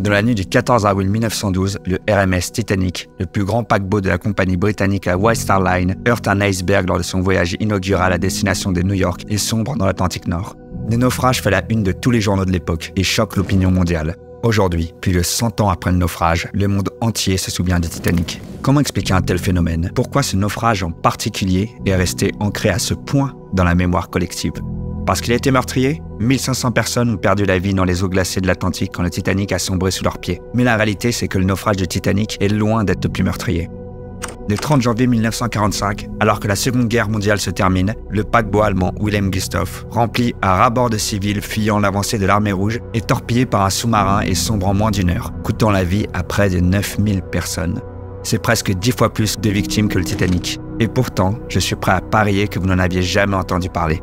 Dans la nuit du 14 avril 1912, le RMS Titanic, le plus grand paquebot de la compagnie britannique la White Star Line, heurte un iceberg lors de son voyage inaugural à destination de New York et sombre dans l'Atlantique Nord. Le naufrage fait la une de tous les journaux de l'époque et choque l'opinion mondiale. Aujourd'hui, plus de 100 ans après le naufrage, le monde entier se souvient du Titanic. Comment expliquer un tel phénomène? Pourquoi ce naufrage en particulier est resté ancré à ce point dans la mémoire collective? Parce qu'il a été meurtrier, 1500 personnes ont perdu la vie dans les eaux glacées de l'Atlantique quand le Titanic a sombré sous leurs pieds. Mais la réalité, c'est que le naufrage du Titanic est loin d'être le plus meurtrier. Le 30 janvier 1945, alors que la Seconde Guerre mondiale se termine, le paquebot allemand Wilhelm Gustloff, rempli à ras-bord de civils fuyant l'avancée de l'armée rouge, est torpillé par un sous-marin et sombre en moins d'une heure, coûtant la vie à près de 9000 personnes. C'est presque 10 fois plus de victimes que le Titanic. Et pourtant, je suis prêt à parier que vous n'en aviez jamais entendu parler.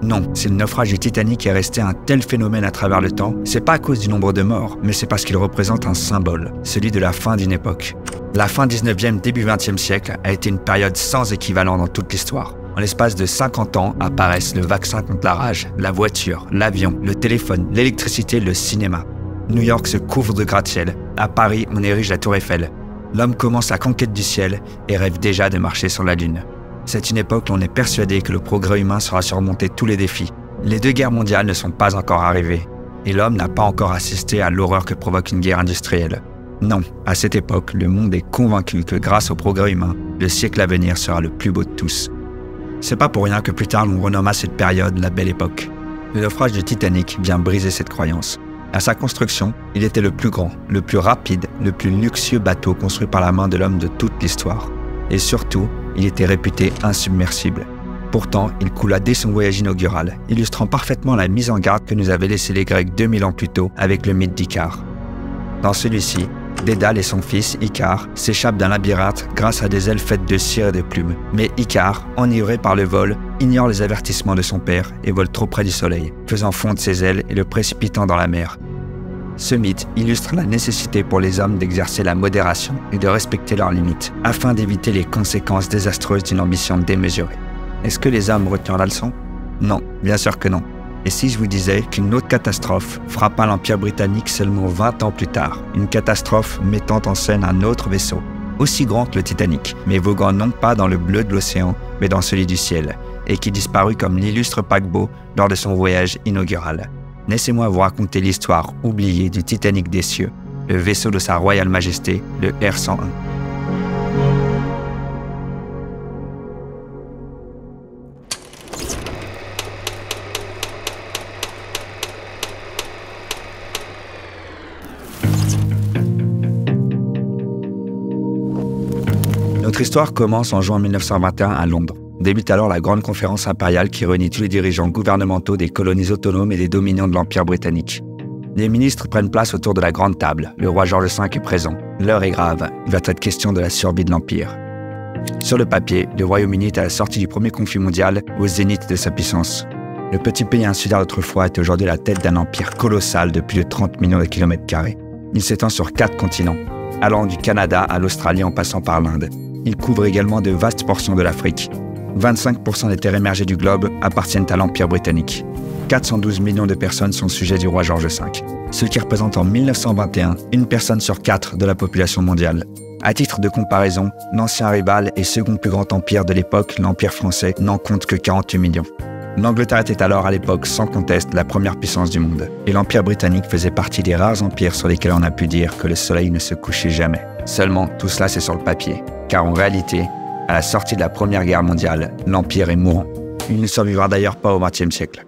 Non, si le naufrage du Titanic est resté un tel phénomène à travers le temps, c'est pas à cause du nombre de morts, mais c'est parce qu'il représente un symbole, celui de la fin d'une époque. La fin 19e, début 20e siècle a été une période sans équivalent dans toute l'histoire. En l'espace de 50 ans apparaissent le vaccin contre la rage, la voiture, l'avion, le téléphone, l'électricité, le cinéma. New York se couvre de gratte-ciel. À Paris, on érige la Tour Eiffel. L'homme commence la conquête du ciel et rêve déjà de marcher sur la Lune. C'est une époque où on est persuadé que le progrès humain saura surmonter tous les défis. Les deux guerres mondiales ne sont pas encore arrivées, et l'homme n'a pas encore assisté à l'horreur que provoque une guerre industrielle. Non, à cette époque, le monde est convaincu que grâce au progrès humain, le siècle à venir sera le plus beau de tous. C'est pas pour rien que plus tard l'on renomma cette période la Belle Époque. Le naufrage du Titanic vient briser cette croyance. À sa construction, il était le plus grand, le plus rapide, le plus luxueux bateau construit par la main de l'homme de toute l'histoire. Et surtout, il était réputé insubmersible. Pourtant, il coula dès son voyage inaugural, illustrant parfaitement la mise en garde que nous avaient laissé les Grecs 2000 ans plus tôt avec le mythe d'Icare. Dans celui-ci, Dédale et son fils, Icare, s'échappent d'un labyrinthe grâce à des ailes faites de cire et de plumes. Mais Icare, enivré par le vol, ignore les avertissements de son père et vole trop près du soleil, faisant fondre ses ailes et le précipitant dans la mer. Ce mythe illustre la nécessité pour les hommes d'exercer la modération et de respecter leurs limites, afin d'éviter les conséquences désastreuses d'une ambition démesurée. Est-ce que les hommes retirent la leçon? Non, bien sûr que non. Et si je vous disais qu'une autre catastrophe frappa l'Empire britannique seulement 20 ans plus tard, une catastrophe mettant en scène un autre vaisseau, aussi grand que le Titanic, mais voguant non pas dans le bleu de l'océan, mais dans celui du ciel, et qui disparut comme l'illustre paquebot lors de son voyage inaugural. Laissez-moi vous raconter l'histoire oubliée du Titanic des cieux, le vaisseau de Sa Royale Majesté, le R101. Notre histoire commence en juin 1921 à Londres. Débute alors la grande conférence impériale qui réunit tous les dirigeants gouvernementaux des colonies autonomes et des dominions de l'Empire britannique. Les ministres prennent place autour de la grande table. Le roi George V est présent. L'heure est grave. Il va être question de la survie de l'Empire. Sur le papier, le Royaume-Uni est à la sortie du premier conflit mondial, au zénith de sa puissance. Le petit pays insulaire d'autrefois est aujourd'hui la tête d'un empire colossal de plus de 30 millions de kilomètres carrés. Il s'étend sur 4 continents, allant du Canada à l'Australie en passant par l'Inde. Il couvre également de vastes portions de l'Afrique. 25% des terres émergées du globe appartiennent à l'Empire britannique. 412 millions de personnes sont sujets du roi George V, ce qui représente en 1921 une personne sur 4 de la population mondiale. À titre de comparaison, l'ancien rival et second plus grand empire de l'époque, l'Empire français, n'en compte que 48 millions. L'Angleterre était alors à l'époque sans conteste la première puissance du monde, et l'Empire britannique faisait partie des rares empires sur lesquels on a pu dire que le soleil ne se couchait jamais. Seulement, tout cela c'est sur le papier, car en réalité, à la sortie de la Première Guerre mondiale, l'Empire est mourant. Il ne survivra d'ailleurs pas au XXe siècle.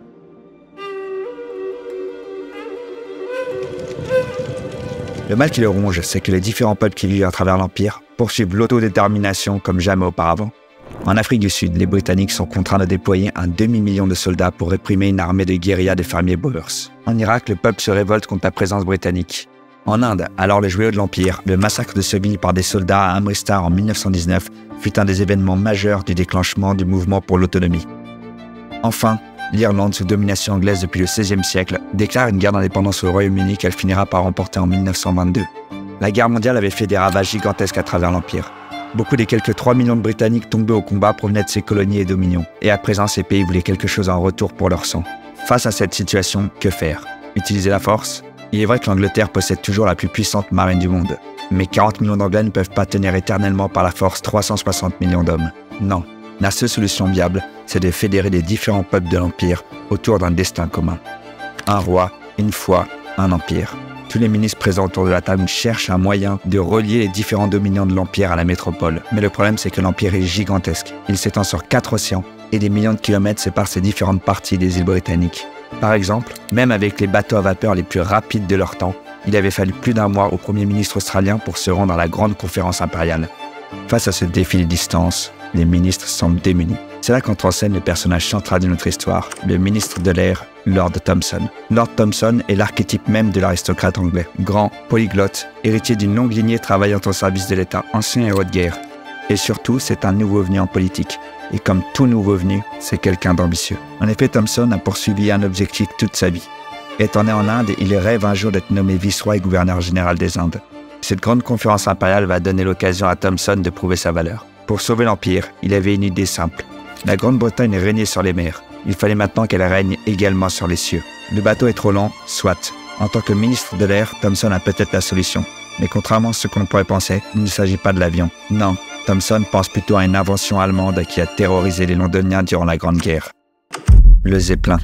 Le mal qui le ronge, c'est que les différents peuples qui vivent à travers l'Empire poursuivent l'autodétermination comme jamais auparavant. En Afrique du Sud, les Britanniques sont contraints de déployer un demi-million de soldats pour réprimer une armée de guérilla des fermiers Boers. En Irak, le peuple se révolte contre la présence britannique. En Inde, alors le joyau de l'Empire, le massacre de Seville par des soldats à Amritsar en 1919 fut un des événements majeurs du déclenchement du mouvement pour l'autonomie. Enfin, l'Irlande, sous domination anglaise depuis le XVIe siècle, déclare une guerre d'indépendance au Royaume-Uni qu'elle finira par remporter en 1922. La guerre mondiale avait fait des ravages gigantesques à travers l'Empire. Beaucoup des quelques 3 millions de Britanniques tombés au combat provenaient de ces colonies et dominions, et à présent ces pays voulaient quelque chose en retour pour leur sang. Face à cette situation, que faire? Utiliser la force? Il est vrai que l'Angleterre possède toujours la plus puissante marine du monde. Mais 40 millions d'Anglais ne peuvent pas tenir éternellement par la force 360 millions d'hommes. Non, la seule solution viable, c'est de fédérer les différents peuples de l'Empire autour d'un destin commun. Un roi, une foi, un empire. Tous les ministres présents autour de la table cherchent un moyen de relier les différents dominions de l'Empire à la métropole. Mais le problème, c'est que l'Empire est gigantesque. Il s'étend sur 4 océans et des millions de kilomètres séparent ces différentes parties des îles britanniques. Par exemple, même avec les bateaux à vapeur les plus rapides de leur temps, il avait fallu plus d'1 mois au Premier ministre australien pour se rendre à la grande conférence impériale. Face à ce défi de distance, les ministres semblent démunis. C'est là qu'entre en scène le personnage central de notre histoire, le ministre de l'air, Lord Thomson. Lord Thomson est l'archétype même de l'aristocrate anglais. Grand, polyglotte, héritier d'une longue lignée travaillant au service de l'État, ancien héros de guerre. Et surtout, c'est un nouveau venu en politique. Et comme tout nouveau venu, c'est quelqu'un d'ambitieux. En effet, Thomson a poursuivi un objectif toute sa vie. Étant né en Inde, il rêve un jour d'être nommé vice-roi et gouverneur général des Indes. Cette grande conférence impériale va donner l'occasion à Thomson de prouver sa valeur. Pour sauver l'Empire, il avait une idée simple. La Grande-Bretagne régnait sur les mers. Il fallait maintenant qu'elle règne également sur les cieux. Le bateau est trop lent, soit. En tant que ministre de l'air, Thomson a peut-être la solution. Mais contrairement à ce qu'on pourrait penser, il ne s'agit pas de l'avion. Non, Thomson pense plutôt à une invention allemande qui a terrorisé les Londoniens durant la Grande Guerre. Le Zeppelin.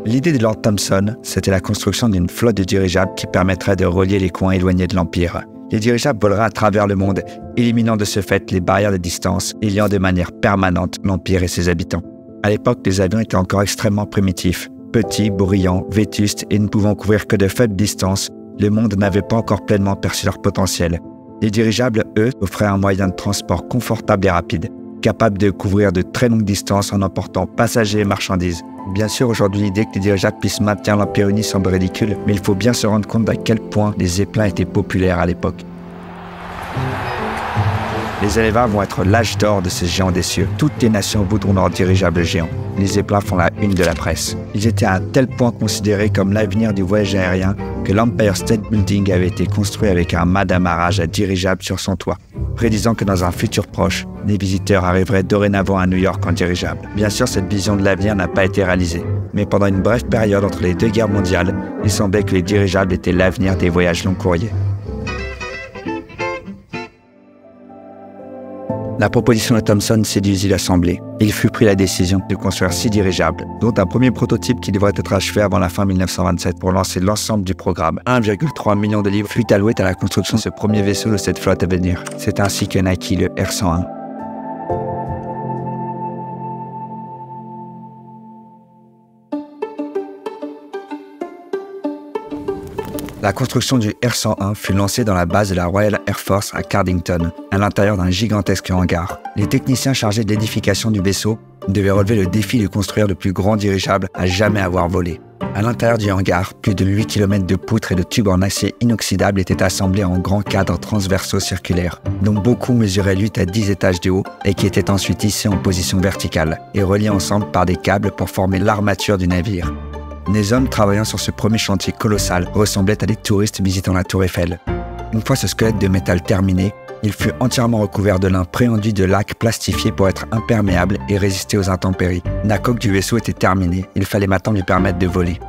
L'idée de Lord Thomson, c'était la construction d'une flotte de dirigeables qui permettrait de relier les coins éloignés de l'Empire. Les dirigeables voleraient à travers le monde, éliminant de ce fait les barrières de distance et liant de manière permanente l'Empire et ses habitants. À l'époque, les avions étaient encore extrêmement primitifs. Petits, bruyants, vétustes et ne pouvant couvrir que de faibles distances, le monde n'avait pas encore pleinement perçu leur potentiel. Les dirigeables, eux, offraient un moyen de transport confortable et rapide, capable de couvrir de très longues distances en emportant passagers et marchandises. Bien sûr, aujourd'hui, l'idée que les dirigeables puissent maintenir l'Empire uni semble ridicule, mais il faut bien se rendre compte à quel point les zeppelins étaient populaires à l'époque. Les années 20 vont être l'âge d'or de ces géants des cieux. Toutes les nations voudront leurs dirigeables géants. Les zeppelins font la une de la presse. Ils étaient à un tel point considérés comme l'avenir du voyage aérien que l'Empire State Building avait été construit avec un mât d'amarrage à dirigeable sur son toit, prédisant que dans un futur proche, les visiteurs arriveraient dorénavant à New York en dirigeable. Bien sûr, cette vision de l'avenir n'a pas été réalisée, mais pendant une brève période entre les 2 guerres mondiales, il semblait que les dirigeables étaient l'avenir des voyages long courriers. La proposition de Thomson séduisit l'Assemblée. Il fut pris la décision de construire 6 dirigeables, dont un premier prototype qui devrait être achevé avant la fin 1927 pour lancer l'ensemble du programme. 1,3 million de livres fut alloué à la construction de ce premier vaisseau de cette flotte à venir. C'est ainsi que naquit le R-101. La construction du R-101 fut lancée dans la base de la Royal Air Force à Cardington, à l'intérieur d'un gigantesque hangar. Les techniciens chargés de l'édification du vaisseau devaient relever le défi de construire le plus grand dirigeable à jamais avoir volé. À l'intérieur du hangar, plus de 8 km de poutres et de tubes en acier inoxydable étaient assemblés en grands cadres transversaux circulaires, dont beaucoup mesuraient 8 à 10 étages de haut et qui étaient ensuite hissés en position verticale et reliés ensemble par des câbles pour former l'armature du navire. Les hommes travaillant sur ce premier chantier colossal ressemblaient à des touristes visitant la tour Eiffel. Une fois ce squelette de métal terminé, il fut entièrement recouvert de lin préenduit de laque plastifié pour être imperméable et résister aux intempéries. La coque du vaisseau était terminée, il fallait maintenant lui permettre de voler.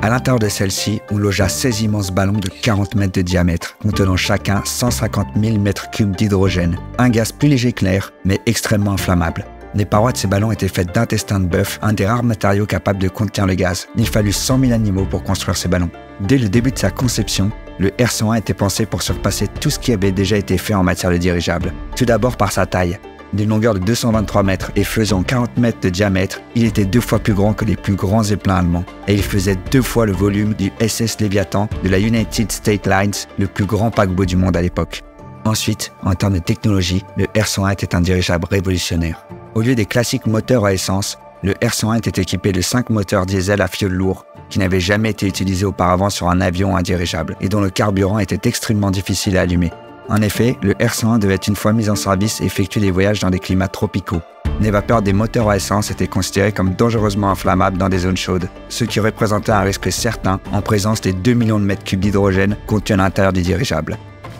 À l'intérieur de celle-ci, on logea 16 immenses ballons de 40 mètres de diamètre, contenant chacun 150 000 mètres cubes d'hydrogène, un gaz plus léger que l'air, mais extrêmement inflammable. Les parois de ces ballons étaient faites d'intestin de bœuf, un des rares matériaux capables de contenir le gaz. Il fallut 100 000 animaux pour construire ces ballons. Dès le début de sa conception, le R-101 était pensé pour surpasser tout ce qui avait déjà été fait en matière de dirigeable. Tout d'abord par sa taille. D'une longueur de 223 mètres et faisant 40 mètres de diamètre, il était 2 fois plus grand que les plus grands zeppelins allemands. Et il faisait 2 fois le volume du SS Leviathan de la United States Lines, le plus grand paquebot du monde à l'époque. Ensuite, en termes de technologie, le R101 était un dirigeable révolutionnaire. Au lieu des classiques moteurs à essence, le R101 était équipé de 5 moteurs diesel à fioul lourd qui n'avaient jamais été utilisés auparavant sur un avion ou un dirigeable et dont le carburant était extrêmement difficile à allumer. En effet, le R101 devait une fois mis en service effectuer des voyages dans des climats tropicaux. Les vapeurs des moteurs à essence étaient considérées comme dangereusement inflammables dans des zones chaudes, ce qui représentait un risque certain en présence des 2 millions de mètres cubes d'hydrogène contenus à l'intérieur du dirigeable.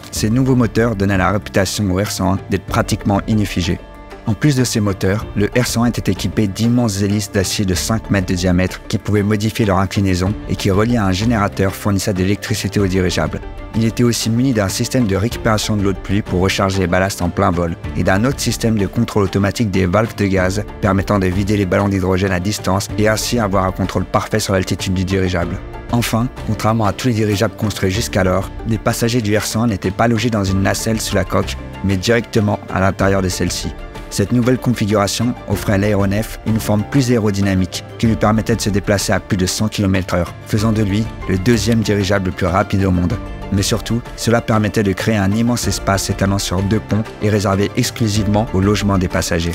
Ces nouveaux moteurs donnaient la réputation au R101 d'être pratiquement ineffigieux. En plus de ces moteurs, le R101 était équipé d'immenses hélices d'acier de 5 mètres de diamètre qui pouvaient modifier leur inclinaison et qui reliaient à un générateur fournissant de l'électricité au dirigeable. Il était aussi muni d'un système de récupération de l'eau de pluie pour recharger les ballasts en plein vol et d'un autre système de contrôle automatique des valves de gaz permettant de vider les ballons d'hydrogène à distance et ainsi avoir un contrôle parfait sur l'altitude du dirigeable. Enfin, contrairement à tous les dirigeables construits jusqu'alors, les passagers du R101 n'étaient pas logés dans une nacelle sous la coque, mais directement à l'intérieur de celle-ci. Cette nouvelle configuration offrait à l'aéronef une forme plus aérodynamique qui lui permettait de se déplacer à plus de 100 km/h, faisant de lui le deuxième dirigeable le plus rapide au monde. Mais surtout, cela permettait de créer un immense espace s'étalant sur 2 ponts et réservé exclusivement au logement des passagers.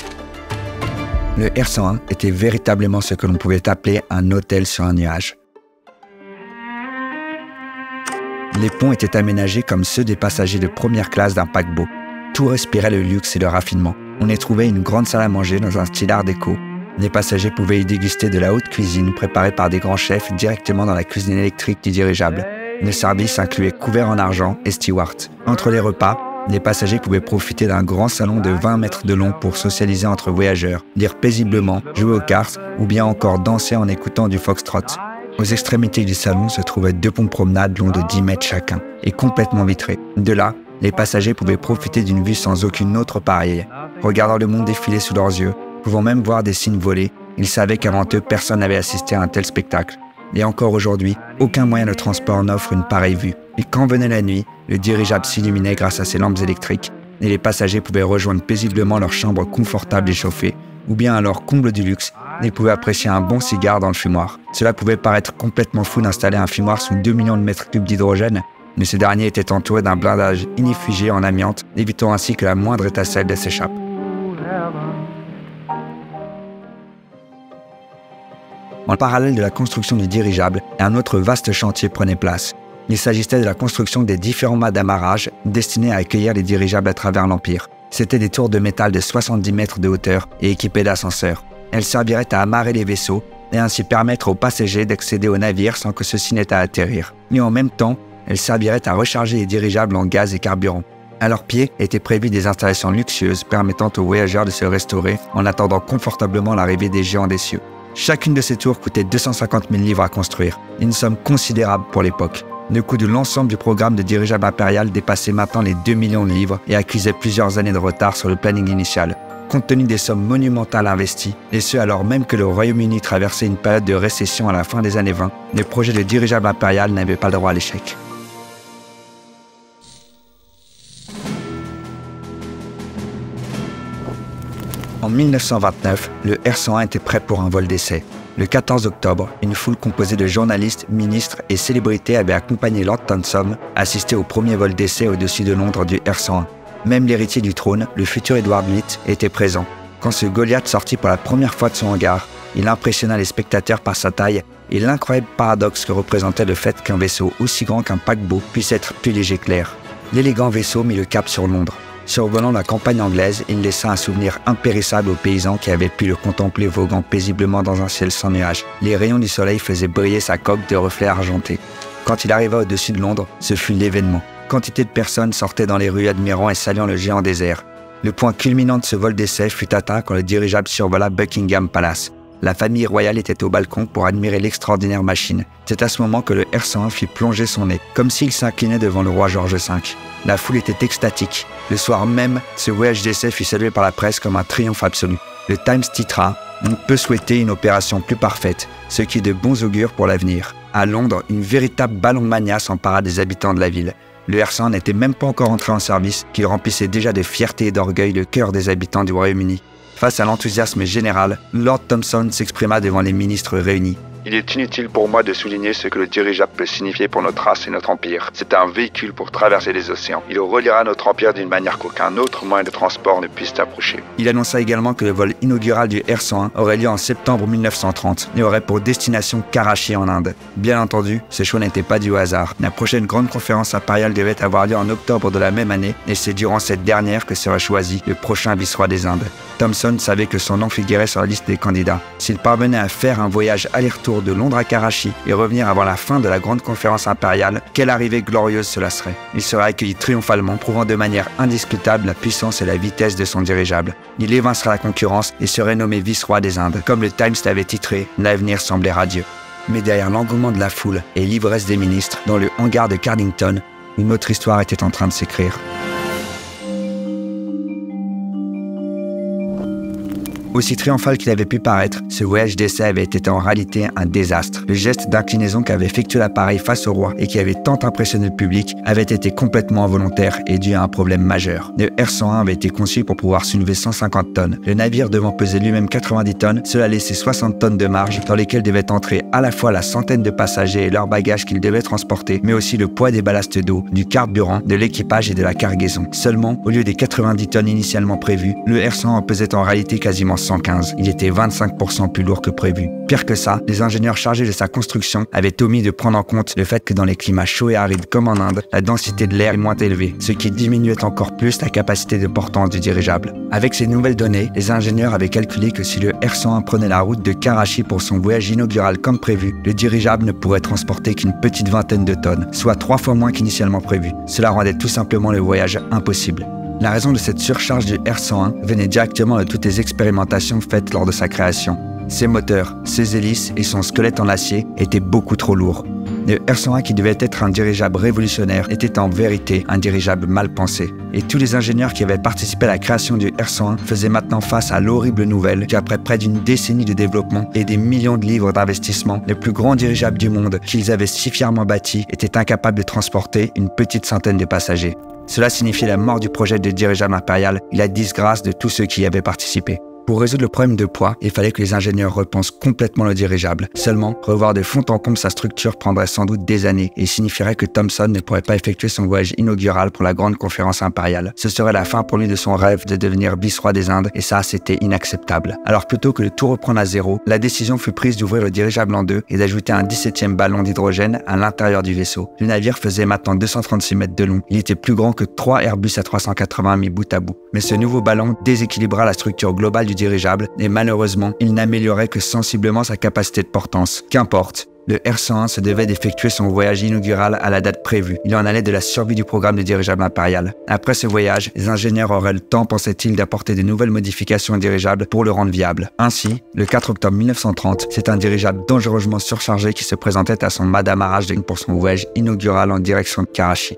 Le R101 était véritablement ce que l'on pouvait appeler un hôtel sur un nuage. Les ponts étaient aménagés comme ceux des passagers de première classe d'un paquebot. Tout respirait le luxe et le raffinement. On y trouvait une grande salle à manger dans un style art déco. Les passagers pouvaient y déguster de la haute cuisine préparée par des grands chefs directement dans la cuisine électrique du dirigeable. Le service incluait couverts en argent et stewards. Entre les repas, les passagers pouvaient profiter d'un grand salon de 20 mètres de long pour socialiser entre voyageurs, lire paisiblement, jouer aux cartes ou bien encore danser en écoutant du foxtrot. Aux extrémités du salon se trouvaient 2 ponts de promenade longs de 10 mètres chacun et complètement vitrés. De là, les passagers pouvaient profiter d'une vue sans aucune autre pareille. Regardant le monde défiler sous leurs yeux, pouvant même voir des cygnes voler, ils savaient qu'avant eux, personne n'avait assisté à un tel spectacle. Et encore aujourd'hui, aucun moyen de transport n'offre une pareille vue. Et quand venait la nuit, le dirigeable s'illuminait grâce à ses lampes électriques et les passagers pouvaient rejoindre paisiblement leur chambre confortable et chauffée, ou bien à leur comble du luxe, ils pouvaient apprécier un bon cigare dans le fumoir. Cela pouvait paraître complètement fou d'installer un fumoir sous 2 millions de mètres cubes d'hydrogène, mais ce dernier était entouré d'un blindage inifugé en amiante, évitant ainsi que la moindre étincelle ne s'échappe. En parallèle de la construction du dirigeable, un autre vaste chantier prenait place. Il s'agissait de la construction des différents mâts d'amarrage destinés à accueillir les dirigeables à travers l'Empire. C'étaient des tours de métal de 70 mètres de hauteur et équipées d'ascenseurs. Elles serviraient à amarrer les vaisseaux et ainsi permettre aux passagers d'accéder aux navires sans que ceux-ci n'aient à atterrir. Et en même temps, elles serviraient à recharger les dirigeables en gaz et carburant. À leurs pieds étaient prévues des installations luxueuses permettant aux voyageurs de se restaurer en attendant confortablement l'arrivée des géants des cieux. Chacune de ces tours coûtait 250 000 livres à construire, une somme considérable pour l'époque. Le coût de l'ensemble du programme de dirigeable impérial dépassait maintenant les 2 millions de livres et accusait plusieurs années de retard sur le planning initial. Compte tenu des sommes monumentales investies, et ce alors même que le Royaume-Uni traversait une période de récession à la fin des années 20, les projets de dirigeable impérial n'avaient pas le droit à l'échec. En 1929, le R101 était prêt pour un vol d'essai. Le 14 octobre, une foule composée de journalistes, ministres et célébrités avait accompagné Lord Townshend assister au premier vol d'essai au-dessus de Londres du R101. Même l'héritier du trône, le futur Edward VIII, était présent. Quand ce Goliath sortit pour la première fois de son hangar, il impressionna les spectateurs par sa taille et l'incroyable paradoxe que représentait le fait qu'un vaisseau aussi grand qu'un paquebot puisse être plus léger que l'air. L'élégant vaisseau mit le cap sur Londres. Survolant la campagne anglaise, il laissa un souvenir impérissable aux paysans qui avaient pu le contempler voguant paisiblement dans un ciel sans nuages. Les rayons du soleil faisaient briller sa coque de reflets argentés. Quand il arriva au-dessus de Londres, ce fut l'événement. Quantité de personnes sortaient dans les rues admirant et saluant le géant des airs. Le point culminant de ce vol d'essai fut atteint quand le dirigeable survola Buckingham Palace. La famille royale était au balcon pour admirer l'extraordinaire machine. C'est à ce moment que le R101 fit plonger son nez, comme s'il s'inclinait devant le roi George V. La foule était extatique. Le soir même, ce voyage d'essai fut salué par la presse comme un triomphe absolu. Le Times titra « On peut souhaiter une opération plus parfaite, ce qui est de bons augures pour l'avenir ». À Londres, une véritable ballon mania s'empara des habitants de la ville. Le R101 n'était même pas encore entré en service, qu'il remplissait déjà de fierté et d'orgueil le cœur des habitants du Royaume-Uni. Face à l'enthousiasme général, Lord Thomson s'exprima devant les ministres réunis. Il est inutile pour moi de souligner ce que le dirigeable peut signifier pour notre race et notre empire. C'est un véhicule pour traverser les océans. Il reliera notre empire d'une manière qu'aucun autre moyen de transport ne puisse approcher. Il annonça également que le vol inaugural du R101 aurait lieu en septembre 1930 et aurait pour destination Karachi en Inde. Bien entendu, ce choix n'était pas dû au hasard. La prochaine grande conférence impériale devait avoir lieu en octobre de la même année et c'est durant cette dernière que serait choisi le prochain vice-roi des Indes. Thomson savait que son nom figurait sur la liste des candidats. S'il parvenait à faire un voyage aller-retour de Londres à Karachi et revenir avant la fin de la grande conférence impériale, quelle arrivée glorieuse cela serait. Il serait accueilli triomphalement, prouvant de manière indiscutable la puissance et la vitesse de son dirigeable. Il évincerait la concurrence et serait nommé vice-roi des Indes. Comme le Times l'avait titré, l'avenir semblait radieux. Mais derrière l'engouement de la foule et l'ivresse des ministres, dans le hangar de Cardington, une autre histoire était en train de s'écrire. Aussi triomphal qu'il avait pu paraître, ce voyage d'essai avait été en réalité un désastre. Le geste d'inclinaison qu'avait effectué l'appareil face au roi et qui avait tant impressionné le public avait été complètement involontaire et dû à un problème majeur. Le R101 avait été conçu pour pouvoir soulever 150 tonnes. Le navire devant peser lui-même 90 tonnes, cela laissait 60 tonnes de marge dans lesquelles devaient entrer à la fois la centaine de passagers et leurs bagages qu'ils devaient transporter, mais aussi le poids des ballasts d'eau, du carburant, de l'équipage et de la cargaison. Seulement, au lieu des 90 tonnes initialement prévues, le R101 pesait en réalité quasiment 115. Il était 25% plus lourd que prévu. Pire que ça, les ingénieurs chargés de sa construction avaient omis de prendre en compte le fait que dans les climats chauds et arides comme en Inde, la densité de l'air est moins élevée, ce qui diminuait encore plus la capacité de portance du dirigeable. Avec ces nouvelles données, les ingénieurs avaient calculé que si le R101 prenait la route de Karachi pour son voyage inaugural comme prévu, le dirigeable ne pourrait transporter qu'une petite vingtaine de tonnes, soit 3 fois moins qu'initialement prévu. Cela rendait tout simplement le voyage impossible. La raison de cette surcharge du R101 venait directement de toutes les expérimentations faites lors de sa création. Ses moteurs, ses hélices et son squelette en acier étaient beaucoup trop lourds. Le R101 qui devait être un dirigeable révolutionnaire était en vérité un dirigeable mal pensé. Et tous les ingénieurs qui avaient participé à la création du R101 faisaient maintenant face à l'horrible nouvelle qu'après près d'une décennie de développement et des millions de livres d'investissement, le plus grand dirigeable du monde qu'ils avaient si fièrement bâti était incapable de transporter une petite centaine de passagers. Cela signifiait la mort du projet de dirigeable impérial et la disgrâce de tous ceux qui y avaient participé. Pour résoudre le problème de poids, il fallait que les ingénieurs repensent complètement le dirigeable. Seulement, revoir de fond en comble sa structure prendrait sans doute des années et signifierait que Thomson ne pourrait pas effectuer son voyage inaugural pour la grande conférence impériale. Ce serait la fin pour lui de son rêve de devenir vice-roi des Indes et ça, c'était inacceptable. Alors plutôt que de tout reprendre à zéro, la décision fut prise d'ouvrir le dirigeable en deux et d'ajouter un 17e ballon d'hydrogène à l'intérieur du vaisseau. Le navire faisait maintenant 236 mètres de long. Il était plus grand que 3 Airbus A380 mis bout à bout. Mais ce nouveau ballon déséquilibra la structure globale du dirigeable et malheureusement, il n'améliorait que sensiblement sa capacité de portance. Qu'importe, le R101 se devait d'effectuer son voyage inaugural à la date prévue. Il en allait de la survie du programme de dirigeable impérial. Après ce voyage, les ingénieurs auraient le temps, pensait-il, d'apporter de nouvelles modifications au dirigeable pour le rendre viable. Ainsi, le 4 octobre 1930, c'est un dirigeable dangereusement surchargé qui se présentait à son madamarage pour son voyage inaugural en direction de Karachi.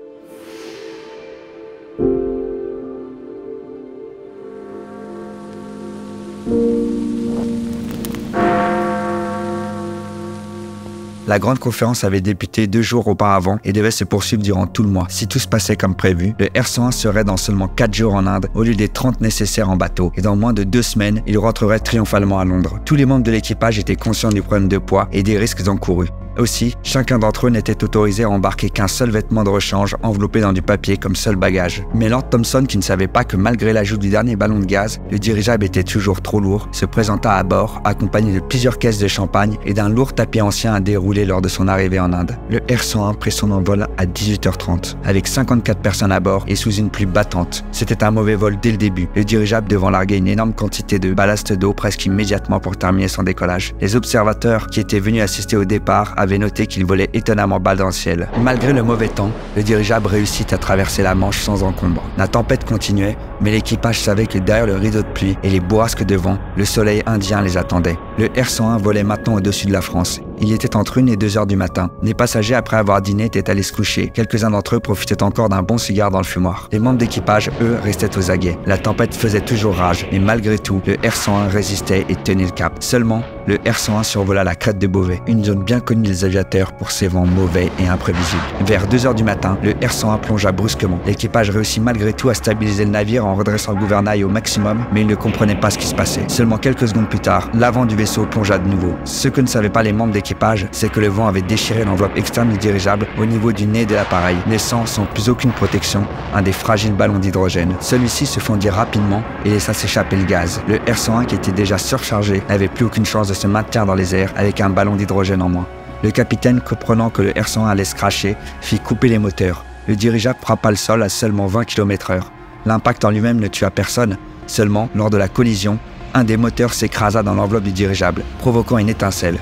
La grande conférence avait débuté 2 jours auparavant et devait se poursuivre durant tout le mois. Si tout se passait comme prévu, le R101 serait dans seulement 4 jours en Inde au lieu des 30 nécessaires en bateau. Et dans moins de 2 semaines, il rentrerait triomphalement à Londres. Tous les membres de l'équipage étaient conscients du problème de poids et des risques encourus. Aussi, chacun d'entre eux n'était autorisé à embarquer qu'un seul vêtement de rechange enveloppé dans du papier comme seul bagage. Mais Lord Thomson, qui ne savait pas que malgré l'ajout du dernier ballon de gaz, le dirigeable était toujours trop lourd, se présenta à bord, accompagné de plusieurs caisses de champagne et d'un lourd tapis ancien à dérouler lors de son arrivée en Inde. Le R101 prit son envol à 18h30, avec 54 personnes à bord et sous une pluie battante. C'était un mauvais vol dès le début, le dirigeable devant larguer une énorme quantité de ballast d'eau presque immédiatement pour terminer son décollage. Les observateurs qui étaient venus assister au départ avait noté qu'il volait étonnamment bas dans le ciel. Malgré le mauvais temps, le dirigeable réussit à traverser la Manche sans encombre. La tempête continuait, mais l'équipage savait que derrière le rideau de pluie et les bourrasques de vent, le soleil indien les attendait. Le R101 volait maintenant au-dessus de la France. Il était entre 1 et 2 heures du matin. Les passagers, après avoir dîné, étaient allés se coucher. Quelques-uns d'entre eux profitaient encore d'un bon cigare dans le fumoir. Les membres d'équipage, eux, restaient aux aguets. La tempête faisait toujours rage, mais malgré tout, le R101 résistait et tenait le cap. Seulement, le R101 survola la crête de Beauvais, une zone bien connue des aviateurs pour ses vents mauvais et imprévisibles. Vers 2 heures du matin, le R101 plongea brusquement. L'équipage réussit malgré tout à stabiliser le navire en redressant le gouvernail au maximum, mais il ne comprenait pas ce qui se passait. Seulement quelques secondes plus tard, l'avant du vaisseau plongea de nouveau. Ce que ne savaient pas les membres d'équipage, c'est que le vent avait déchiré l'enveloppe externe du dirigeable au niveau du nez de l'appareil, laissant sans plus aucune protection un des fragiles ballons d'hydrogène. Celui-ci se fondit rapidement et laissa s'échapper le gaz. Le R101, qui était déjà surchargé, n'avait plus aucune chance de se maintenir dans les airs avec un ballon d'hydrogène en moins. Le capitaine, comprenant que le R101 allait se crasher, fit couper les moteurs. Le dirigeable frappa le sol à seulement 20 km/h. L'impact en lui-même ne tua personne. Seulement, lors de la collision, un des moteurs s'écrasa dans l'enveloppe du dirigeable, provoquant une étincelle.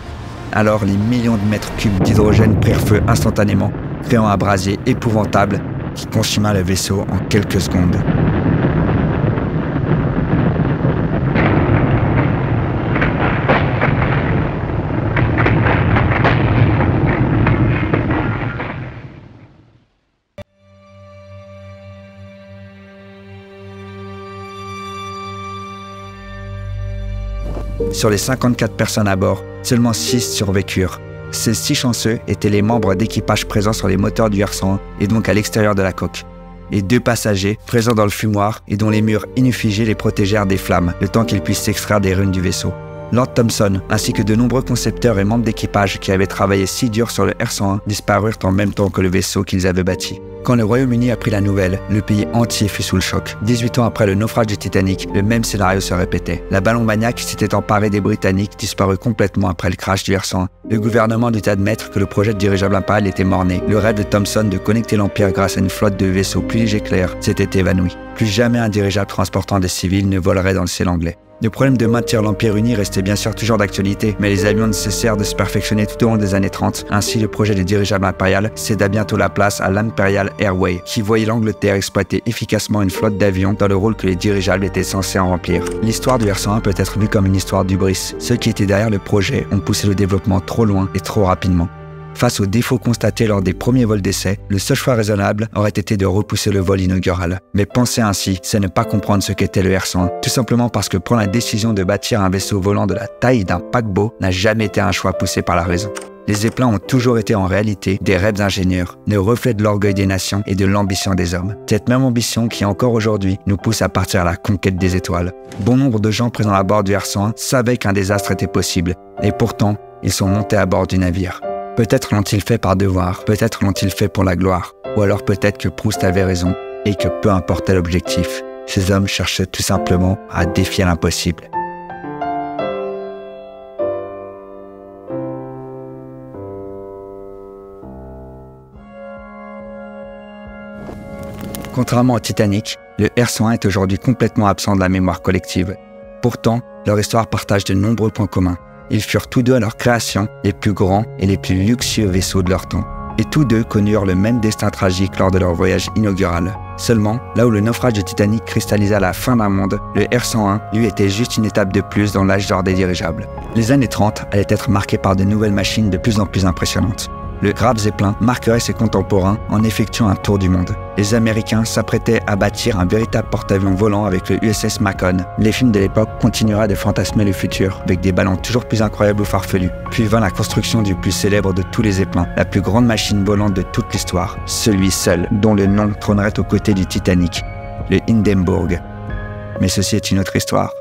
Alors, les millions de mètres cubes d'hydrogène prirent feu instantanément, créant un brasier épouvantable qui consuma le vaisseau en quelques secondes. Sur les 54 personnes à bord, seulement 6 survécurent. Ces 6 chanceux étaient les membres d'équipage présents sur les moteurs du R101 et donc à l'extérieur de la coque. Et 2 passagers présents dans le fumoir et dont les murs inuffigiés les protégèrent des flammes, le temps qu'ils puissent s'extraire des ruines du vaisseau. Lord Thomson, ainsi que de nombreux concepteurs et membres d'équipage qui avaient travaillé si dur sur le R101, disparurent en même temps que le vaisseau qu'ils avaient bâti. Quand le Royaume-Uni apprit la nouvelle, le pays entier fut sous le choc. 18 ans après le naufrage du Titanic, le même scénario se répétait. La ballon-maniaque s'était emparée des Britanniques, disparut complètement après le crash du R101. Le gouvernement dut admettre que le projet de dirigeable impérial était mort-né. Le rêve de Thomson de connecter l'Empire grâce à une flotte de vaisseaux plus légers que l'air s'était évanoui. Plus jamais un dirigeable transportant des civils ne volerait dans le ciel anglais. Le problème de maintenir l'Empire uni restait bien sûr toujours d'actualité, mais les avions ne cessèrent de se perfectionner tout au long des années 30. Ainsi, le projet de dirigeable impérial céda bientôt la place à l'Imperial Airway, qui voyait l'Angleterre exploiter efficacement une flotte d'avions dans le rôle que les dirigeables étaient censés en remplir. L'histoire du R101 peut être vue comme une histoire d'hubris. Ceux qui étaient derrière le projet ont poussé le développement trop loin et trop rapidement. Face aux défauts constatés lors des premiers vols d'essai, le seul choix raisonnable aurait été de repousser le vol inaugural. Mais penser ainsi, c'est ne pas comprendre ce qu'était le R101, tout simplement parce que prendre la décision de bâtir un vaisseau volant de la taille d'un paquebot n'a jamais été un choix poussé par la raison. Les zeppelins ont toujours été en réalité des rêves d'ingénieurs, le reflet de l'orgueil des nations et de l'ambition des hommes. Cette même ambition qui encore aujourd'hui nous pousse à partir à la conquête des étoiles. Bon nombre de gens présents à bord du R101 savaient qu'un désastre était possible, et pourtant, ils sont montés à bord du navire. Peut-être l'ont-ils fait par devoir, peut-être l'ont-ils fait pour la gloire, ou alors peut-être que Proust avait raison et que peu importait l'objectif, ces hommes cherchaient tout simplement à défier l'impossible. Contrairement au Titanic, le R101 est aujourd'hui complètement absent de la mémoire collective. Pourtant, leur histoire partage de nombreux points communs. Ils furent tous deux à leur création les plus grands et les plus luxueux vaisseaux de leur temps. Et tous deux connurent le même destin tragique lors de leur voyage inaugural. Seulement, là où le naufrage du Titanic cristallisa la fin d'un monde, le R101, lui, était juste une étape de plus dans l'âge d'or des dirigeables. Les années 30 allaient être marquées par de nouvelles machines de plus en plus impressionnantes. Le Graf Zeppelin marquerait ses contemporains en effectuant un tour du monde. Les Américains s'apprêtaient à bâtir un véritable porte-avions volant avec le USS Macon. Les films de l'époque continueraient de fantasmer le futur, avec des ballons toujours plus incroyables ou farfelus. Puis vint la construction du plus célèbre de tous les Zeppelins, la plus grande machine volante de toute l'histoire, celui seul dont le nom trônerait aux côtés du Titanic, le Hindenburg. Mais ceci est une autre histoire.